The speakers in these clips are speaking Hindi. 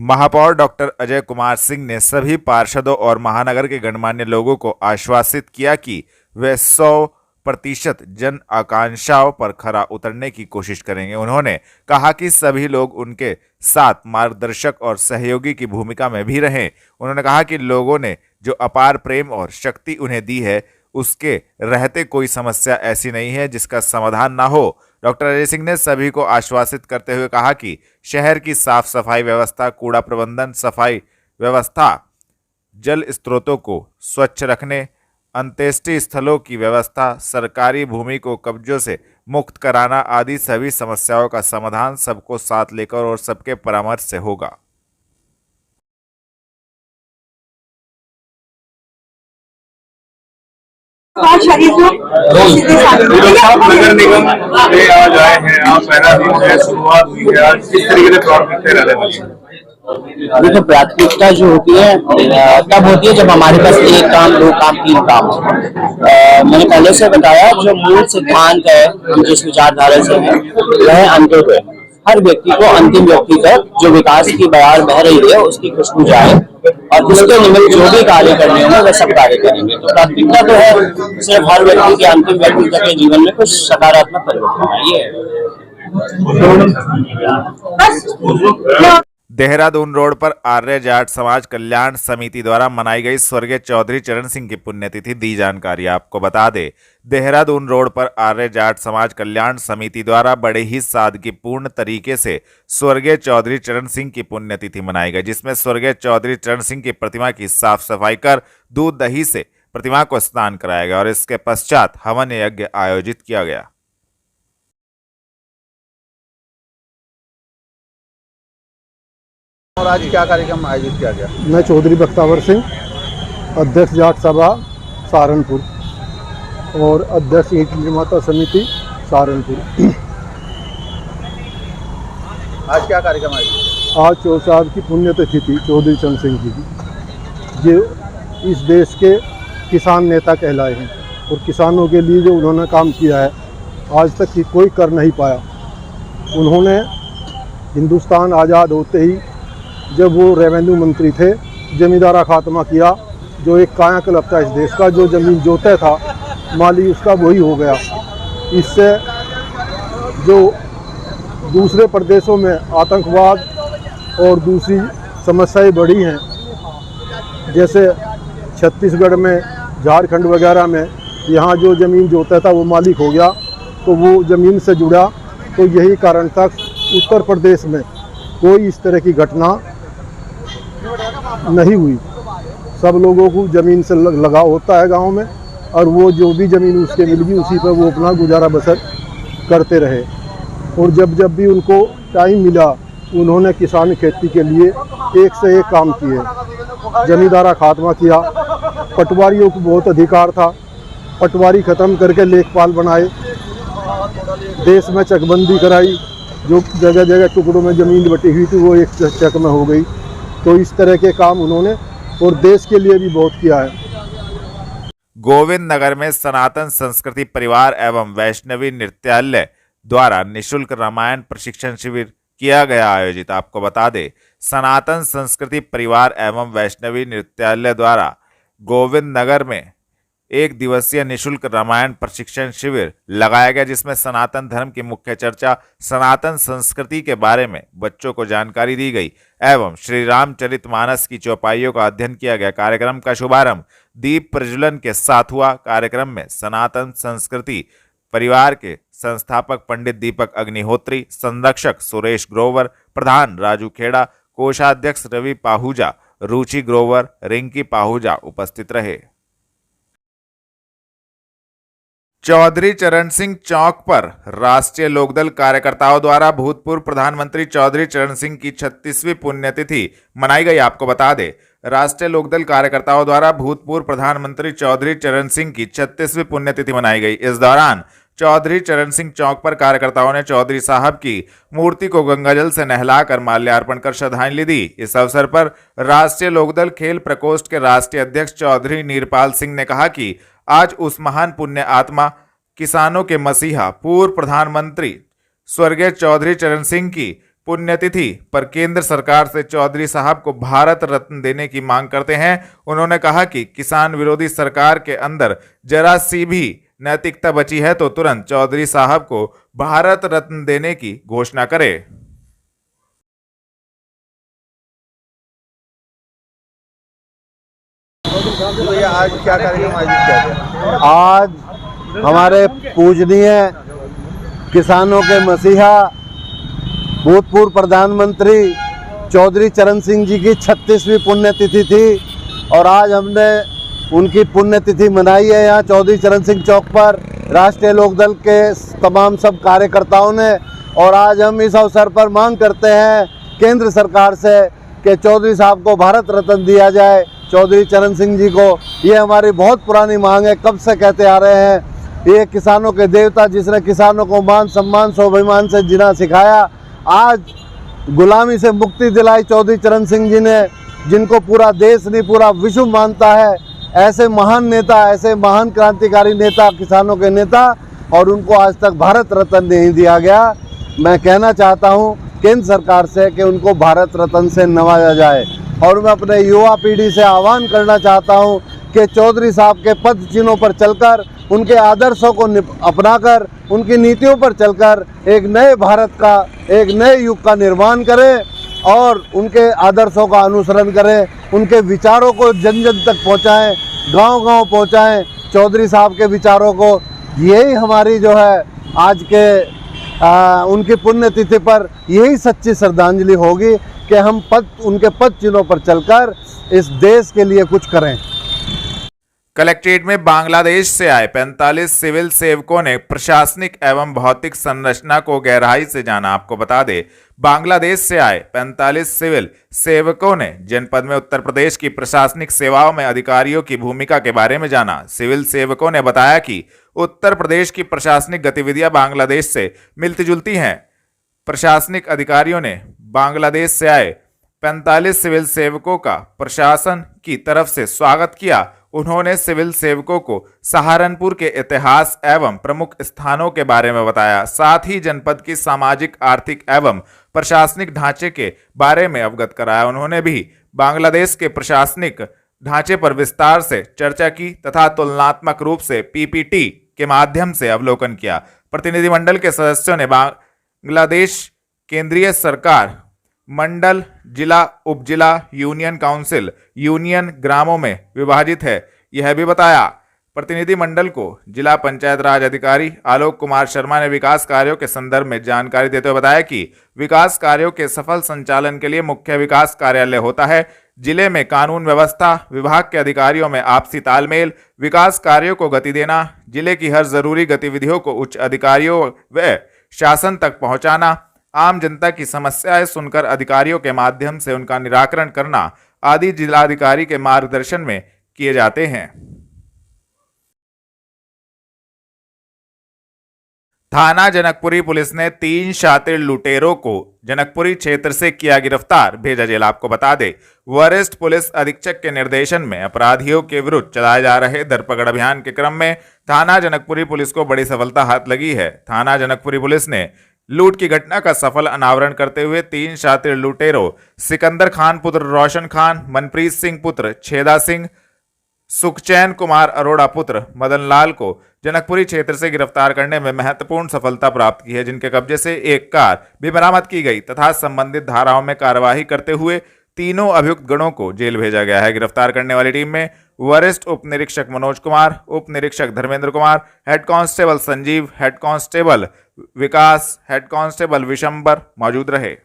महापौर डॉक्टर अजय कुमार सिंह ने सभी पार्षदों और महानगर के गणमान्य लोगों को आश्वासित किया कि वे 100% जन आकांक्षाओं पर खरा उतरने की कोशिश करेंगे। उन्होंने कहा कि सभी लोग उनके साथ मार्गदर्शक और सहयोगी की भूमिका में भी रहें। उन्होंने कहा कि लोगों ने जो अपार प्रेम और शक्ति उन्हें दी है, उसके रहते कोई समस्या ऐसी नहीं है जिसका समाधान ना हो। डॉक्टर अजय सिंह ने सभी को आश्वासित करते हुए कहा कि शहर की साफ सफाई व्यवस्था, कूड़ा प्रबंधन, सफाई व्यवस्था, जल स्रोतों को स्वच्छ रखने, अंत्येष्टि स्थलों की व्यवस्था, सरकारी भूमि को कब्जों से मुक्त कराना आदि सभी समस्याओं का समाधान सबको साथ लेकर और सबके परामर्श से होगा। नगर निगम में आज आए हैं, आप पहला दिन है, शुरुआत हुई है, आज किस तरीके से तौर करते रहने वाले हैं? देखो, प्राथमिकता जो होती है तब होती है जब हमारे पास एक काम, दो काम, तीन काम हो। मैंने पहले से बताया, जो मूल सिद्धांत है, हम जिस विचारधारा से हैं, वह अंत्योदय। हर व्यक्ति को अंतिम व्यक्ति तक जो विकास की बयार बह रही है उसकी खुशबू जाए, और उसके निमित्त जो भी कार्य करने होंगे वह सब कार्य करेंगे। तो प्राथमिकता तो है सिर्फ हर व्यक्ति के अंतिम व्यक्ति तक के जीवन में कुछ सकारात्मक परिवर्तन आइए। देहरादून रोड पर आर्य जाट समाज कल्याण समिति द्वारा मनाई गई स्वर्गीय चौधरी चरण सिंह की पुण्यतिथि दी जानकारी। आपको बता दें, देहरादून रोड पर आर्य जाट समाज कल्याण समिति द्वारा बड़े ही सादगीपूर्ण तरीके से स्वर्गीय चौधरी चरण सिंह की पुण्यतिथि मनाई गई, जिसमें स्वर्गीय चौधरी चरण सिंह की प्रतिमा की साफ सफाई कर दूध दही से प्रतिमा को स्नान कराया गया और इसके पश्चात हवन यज्ञ आयोजित किया गया। और आज क्या कार्यक्रम आयोजित किया गया? मैं चौधरी बख्तावर सिंह, अध्यक्ष जाट सभा सहारनपुर और अध्यक्ष ईंट निर्माता समिति सहारनपुर। आज क्या कार्यक्रम आयोजित? आज चौधरी साहब की पुण्यतिथि थी, चौधरी चरण सिंह जी की, जो इस देश के किसान नेता कहलाए हैं और किसानों के लिए जो उन्होंने काम किया है आज तक की कोई कर नहीं पाया। उन्होंने हिंदुस्तान आज़ाद होते ही जब वो रेवेन्यू मंत्री थे, जमींदारा खात्मा किया, जो एक कायाकल्प था इस देश का, जो ज़मीन जोता था माली उसका वही हो गया। इससे जो दूसरे प्रदेशों में आतंकवाद और दूसरी समस्याएं बढ़ी हैं, जैसे छत्तीसगढ़ में, झारखंड वगैरह में, यहाँ जो ज़मीन जोता था वो मालिक हो गया, तो वो ज़मीन से जुड़ा। तो यही कारण था उत्तर प्रदेश में कोई इस तरह की घटना नहीं हुई। सब लोगों को ज़मीन से लगाव होता है गांव में, और वो जो भी ज़मीन उसके मिल गई उसी पर वो अपना गुजारा बसर करते रहे। और जब भी उनको टाइम मिला, उन्होंने किसान खेती के लिए एक से एक काम किए। जमींदारा खात्मा किया, पटवारियों को बहुत अधिकार था, पटवारी ख़त्म करके लेखपाल बनाए, देश में चकबंदी कराई, जो जगह जगह टुकड़ों में ज़मीन बटी हुई थी वो एक चक में हो गई। तो इस तरह के काम उन्होंने और देश के लिए भी बहुत किया है। गोविंद नगर में सनातन संस्कृति परिवार एवं वैष्णवी नृत्यालय द्वारा निःशुल्क रामायण प्रशिक्षण शिविर किया गया आयोजित। आपको बता दें, सनातन संस्कृति परिवार एवं वैष्णवी नृत्यालय द्वारा गोविंद नगर में एक दिवसीय निःशुल्क रामायण प्रशिक्षण शिविर लगाया गया, जिसमें सनातन धर्म की मुख्य चर्चा, सनातन संस्कृति के बारे में बच्चों को जानकारी दी गई एवं श्री रामचरितमानस की चौपाइयों का अध्ययन किया गया। कार्यक्रम का शुभारंभ दीप प्रज्वलन के साथ हुआ। कार्यक्रम में सनातन संस्कृति परिवार के संस्थापक पंडित दीपक अग्निहोत्री, संरक्षक सुरेश ग्रोवर, प्रधान राजू खेड़ा, कोषाध्यक्ष रवि पाहुजा, रुचि ग्रोवर, रिंकी पाहुजा उपस्थित रहे। चौधरी चरण सिंह चौक पर राष्ट्रीय लोकदल कार्यकर्ताओं द्वारा भूतपूर्व प्रधानमंत्री चौधरी चरण सिंह की 36वीं पुण्यतिथि मनाई गई। आपको बता दें, राष्ट्रीय लोकदल कार्यकर्ताओं द्वारा भूतपूर्व प्रधानमंत्री चौधरी चरण सिंह की 36वीं पुण्यतिथि मनाई गई। इस दौरान चौधरी चरण सिंह चौक पर कार्यकर्ताओं ने चौधरी साहब की मूर्ति को गंगाजल से नहलाकर माल्यार्पण कर श्रद्धांजलि दी। इस अवसर पर राष्ट्रीय लोकदल खेल प्रकोष्ठ के राष्ट्रीय अध्यक्ष चौधरी नीरपाल सिंह ने कहा कि आज उस महान पुण्य आत्मा, किसानों के मसीहा, पूर्व प्रधानमंत्री स्वर्गीय चौधरी चरण सिंह की पुण्यतिथि पर केंद्र सरकार से चौधरी साहब को भारत रत्न देने की मांग करते हैं। उन्होंने कहा कि किसान विरोधी सरकार के अंदर जरा सी भी नैतिकता बची है तो तुरंत चौधरी साहब को भारत रत्न देने की घोषणा करे। तो ये आज क्या कार्यक्रम आयोजित किया गया? आज हमारे पूजनीय किसानों के मसीहा भूतपूर्व प्रधानमंत्री चौधरी चरण सिंह जी की 36वीं पुण्यतिथि थी और आज हमने उनकी पुण्यतिथि मनाई है यहाँ चौधरी चरण सिंह चौक पर राष्ट्रीय लोकदल के तमाम सब कार्यकर्ताओं ने। और आज हम इस अवसर पर मांग करते हैं केंद्र सरकार से कि चौधरी साहब को भारत रत्न दिया जाए, चौधरी चरण सिंह जी को। ये हमारी बहुत पुरानी मांग है, कब से कहते आ रहे हैं। ये किसानों के देवता जिसने किसानों को मान सम्मान स्वाभिमान से जीना सिखाया, आज गुलामी से मुक्ति दिलाई चौधरी चरण सिंह जी ने, जिनको पूरा देश नहीं पूरा विश्व मानता है। ऐसे महान नेता, ऐसे महान क्रांतिकारी नेता, किसानों के नेता, और उनको आज तक भारत रत्न नहीं दिया गया। मैं कहना चाहता हूं केंद्र सरकार से कि उनको भारत रत्न से नवाजा जाए। और मैं अपने युवा पीढ़ी से आह्वान करना चाहता हूं कि चौधरी साहब के पद चिन्हों पर चलकर, उनके आदर्शों को अपनाकर, उनकी नीतियों पर चलकर एक नए भारत का, एक नए युग का निर्माण करें और उनके आदर्शों का अनुसरण करें, उनके विचारों को जन जन तक पहुंचाएं, गांव-गांव पहुंचाएं चौधरी साहब के विचारों को। यही हमारी जो है आज के उनकी पुण्यतिथि पर यही सच्ची श्रद्धांजलि होगी कि हम उनके पद चिन्हों पर चलकर इस देश के लिए कुछ करें। कलेक्ट्रेट में बांग्लादेश से आए 45 सिविल सेवकों ने प्रशासनिक एवं भौतिक संरचना को गहराई से जाना। आपको बता दें, बांग्लादेश से आए 45 सिविल सेवकों ने जनपद में उत्तर प्रदेश की प्रशासनिक सेवाओं में अधिकारियों की भूमिका के बारे में जाना। सिविल सेवकों ने बताया कि उत्तर प्रदेश की प्रशासनिक गतिविधियां बांग्लादेश से मिलती जुलती हैं। प्रशासनिक अधिकारियों ने बांग्लादेश से आए 45 सिविल सेवकों का प्रशासन की तरफ से स्वागत किया। उन्होंने सिविल सेवकों को सहारनपुर के इतिहास एवं प्रमुख स्थानों के बारे में बताया। साथ ही जनपद की सामाजिक, आर्थिक एवं प्रशासनिक ढांचे के बारे में अवगत कराया। उन्होंने भी बांग्लादेश के प्रशासनिक ढांचे पर विस्तार से चर्चा की तथा तुलनात्मक रूप से पीपीटी के माध्यम से अवलोकन किया। प्रतिनिधिमंडल के सदस्यों ने बांग्लादेश केंद्रीय सरकार, मंडल, जिला, उपजिला, यूनियन काउंसिल, यूनियन ग्रामों में विभाजित है, यह भी बताया। प्रतिनिधिमंडल को जिला पंचायत राज अधिकारी आलोक कुमार शर्मा ने विकास कार्यों के संदर्भ में जानकारी देते हुए बताया कि विकास कार्यों के सफल संचालन के लिए मुख्य विकास कार्यालय होता है। जिले में कानून व्यवस्था विभाग के अधिकारियों में आपसी तालमेल, विकास कार्यों को गति देना, जिले की हर जरूरी गतिविधियों को उच्च अधिकारियों व शासन तक पहुंचाना, आम जनता की समस्याएं सुनकर अधिकारियों के माध्यम से उनका निराकरण करना आदि जिलाधिकारी के मार्गदर्शन में किए जाते हैं। थाना जनकपुरी पुलिस ने 3 शातिर लुटेरों को जनकपुरी क्षेत्र से किया गिरफ्तार, भेजा जेल। आपको बता दें, वरिष्ठ पुलिस अधीक्षक के निर्देशन में अपराधियों के विरुद्ध चलाए जा रहे धरपकड़ अभियान के क्रम में थाना जनकपुरी पुलिस को बड़ी सफलता हाथ लगी है। थाना जनकपुरी पुलिस ने लूट की घटना का सफल अनावरण करते हुए 3 शातिर लुटेरों सिकंदर खान पुत्र रोशन खान, मनप्रीत सिंह पुत्र छेदा सिंह, सुखचैन कुमार अरोड़ा पुत्र मदन लाल को जनकपुरी क्षेत्र से गिरफ्तार करने में महत्वपूर्ण सफलता प्राप्त की है, जिनके कब्जे से एक कार भी बरामद की गई तथा संबंधित धाराओं में कार्यवाही करते हुए तीनों अभियुक्त गणों को जेल भेजा गया है। गिरफ्तार करने वाली टीम में वरिष्ठ उप निरीक्षक मनोज कुमार, उप निरीक्षक Dharmendra Kumar, head constable Sanjeev, head constable Vikas, head constable Vishambar मौजूद रहे।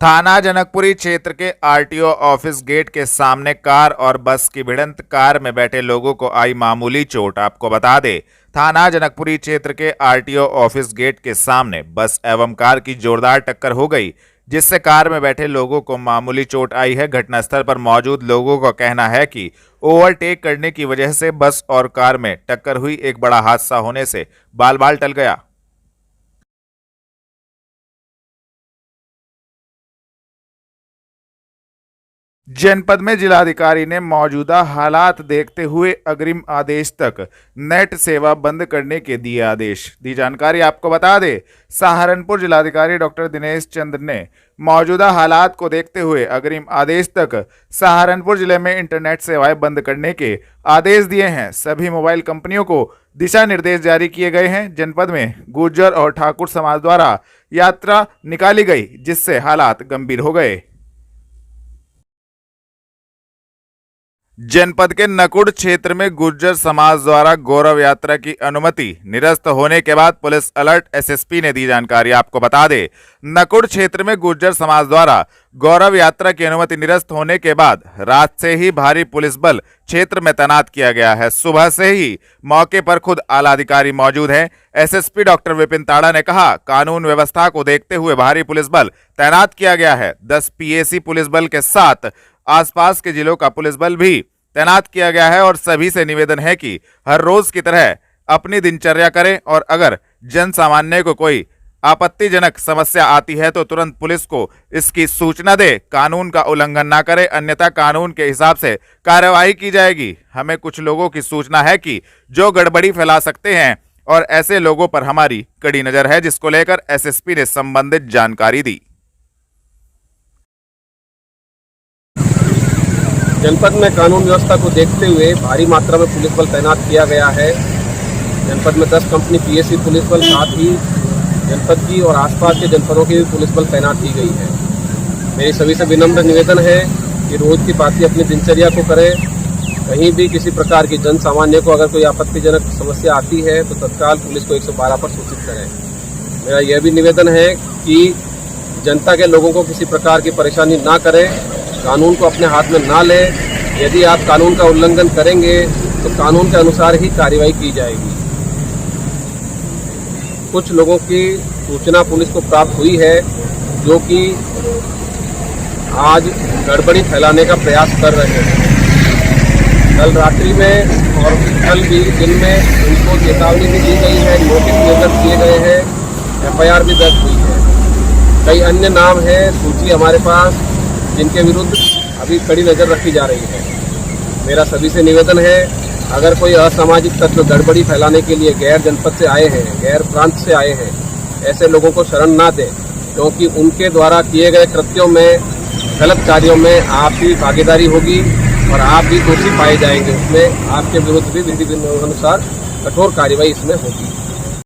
थाना जनकपुरी क्षेत्र के आरटीओ ऑफिस गेट के सामने कार और बस की भिड़ंत, कार में बैठे लोगों को आई मामूली चोट। आपको बता दें, थाना जनकपुरी क्षेत्र के आरटीओ ऑफिस गेट के सामने बस एवं कार की जोरदार टक्कर हो गई, जिससे कार में बैठे लोगों को मामूली चोट आई है। घटनास्थल पर मौजूद लोगों का कहना है कि ओवरटेक करने की वजह से बस और कार में टक्कर हुई। एक बड़ा हादसा होने से बाल बाल टल गया। जनपद में जिलाधिकारी ने मौजूदा हालात देखते हुए अग्रिम आदेश तक नेट सेवा बंद करने के दिए आदेश। दी जानकारी आपको बता दें, सहारनपुर जिलाधिकारी डॉक्टर दिनेश चंद्र ने मौजूदा हालात को देखते हुए अग्रिम आदेश तक सहारनपुर जिले में इंटरनेट सेवाएं बंद करने के आदेश दिए हैं। सभी मोबाइल कंपनियों को दिशा निर्देश जारी किए गए हैं। जनपद में गुर्जर और ठाकुर समाज द्वारा यात्रा निकाली गई, जिससे हालात गंभीर हो गए। जनपद के नकुड़ क्षेत्र में गुर्जर समाज द्वारा गौरव यात्रा की अनुमति निरस्त होने के बाद पुलिस अलर्ट। एसएसपी ने दी जानकारी आपको बता दें, नकुड़ क्षेत्र में गुर्जर समाज द्वारा गौरव यात्रा की अनुमति निरस्त होने के बाद रात से ही भारी पुलिस बल क्षेत्र में तैनात किया गया है। सुबह से ही मौके पर खुद आला अधिकारी मौजूद हैं। एसएसपी डॉक्टर विपिन ताड़ा ने कहा, कानून व्यवस्था को देखते हुए भारी पुलिस बल तैनात किया गया है। 10 पीएसी पुलिस बल के साथ आसपास के जिलों का पुलिस बल भी तैनात किया गया है और सभी से निवेदन है कि हर रोज की तरह अपनी दिनचर्या करें और अगर जन सामान्य को कोई आपत्तिजनक समस्या आती है तो तुरंत पुलिस को इसकी सूचना दे, कानून का उल्लंघन ना करे, अन्यथा कानून के हिसाब से कार्रवाई की जाएगी। हमें कुछ लोगों की सूचना है कि जो गड़बड़ी फैला सकते हैं और ऐसे लोगों पर हमारी कड़ी नजर है, जिसको लेकर एसएसपी ने संबंधित जानकारी दी। जनपद में कानून व्यवस्था को देखते हुए भारी मात्रा में पुलिस बल तैनात किया गया है। जनपद में 10 कंपनी पीएसी पुलिस बल, साथ ही जनपद की और आसपास के जनपदों की भी पुलिस बल तैनात की गई है। मेरी सभी से विनम्र निवेदन है कि रोज की भांति अपनी दिनचर्या को करें। कहीं भी किसी प्रकार की जन सामान्य को अगर कोई आपत्तिजनक समस्या आती है तो तत्काल पुलिस को 112 पर सूचित करें। मेरा यह भी निवेदन है कि जनता के लोगों को किसी प्रकार की परेशानी ना करें, कानून को अपने हाथ में ना लें। यदि आप कानून का उल्लंघन करेंगे तो कानून के अनुसार ही कार्रवाई की जाएगी। कुछ लोगों की सूचना पुलिस को प्राप्त हुई है जो कि आज गड़बड़ी फैलाने का प्रयास कर रहे हैं। कल रात्रि में और कल भी दिन में उनको चेतावनी भी दी गई है, नोटिस निर्गत किए गए हैं, एफआईआर भी दर्ज हुई है। कई अन्य नाम हैं सूची हमारे पास जिनके विरुद्ध अभी कड़ी नज़र रखी जा रही है। मेरा सभी से निवेदन है, अगर कोई असामाजिक तत्व गड़बड़ी फैलाने के लिए गैर जनपद से आए हैं, गैर प्रांत से आए हैं, ऐसे लोगों को शरण ना दें, क्योंकि उनके द्वारा किए गए कृत्यों में, गलत कार्यों में आपकी भागीदारी होगी और आप भी दोषी पाए जाएंगे। उसमें आपके विरुद्ध भी विधि अनुसार कठोर कार्रवाई इसमें होगी।